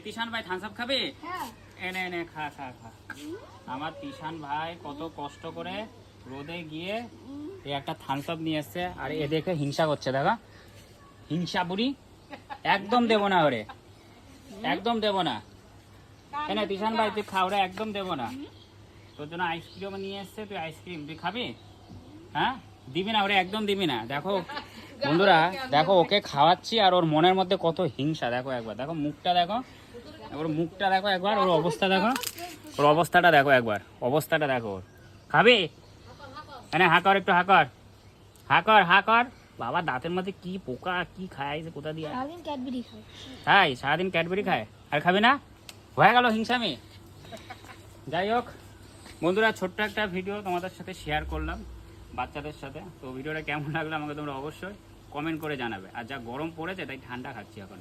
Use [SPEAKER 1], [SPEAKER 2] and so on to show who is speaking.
[SPEAKER 1] তিশান ভাই Thums up খাবে? এনে এনে খা খা খা। আমার তিশান ভাই কত কষ্ট করে রোদে গিয়ে এই একটা থামস আপ নিয়ে এসছে, আর এ দেখে হিংসা করছে। দেখা হিংসা বুড়ি, একদম দেবো না ওরে, একদম দেবো না। এনে তিশান ভাই তুই খা, ওরে একদম দেবো না। তোর জন্য আইসক্রিম নিয়ে এসছে, তুই আইসক্রিম তুই খাবি? হ্যাঁ দিবি না, ওরে একদম দিবি না। দেখো বন্ধুরা, দেখো ওকে খাওয়াচ্ছি আর ওর মনের মধ্যে কত হিংসা। দেখো একবার, দেখো মুখটা দেখো, ওর মুখটা দেখো একবার, ওর অবস্থা দেখো, ওর অবস্থাটা দেখো একবার, অবস্থাটা দেখো ওর। খাবি? হ্যাঁ হাঁকর, একটু হাঁকর, হাঁকর হাঁকর। বাবা দাঁতের মধ্যে কি পোকা, কি খায় কোথা দিয়ে? তাই সারাদিন ক্যাডবেরি খায়, আর খাবি না? হয়ে গেল হিংসামি। যাই হোক বন্ধুরা, ছোট্ট একটা ভিডিও তোমাদের সাথে শেয়ার করলাম বাচ্চাদের সাথে। তো ভিডিওটা কেমন লাগলো আমাকে তোমরা অবশ্যই কমেন্ট করে জানাবে। আর যা গরম পড়েছে তাই ঠান্ডা খাচ্ছি এখন।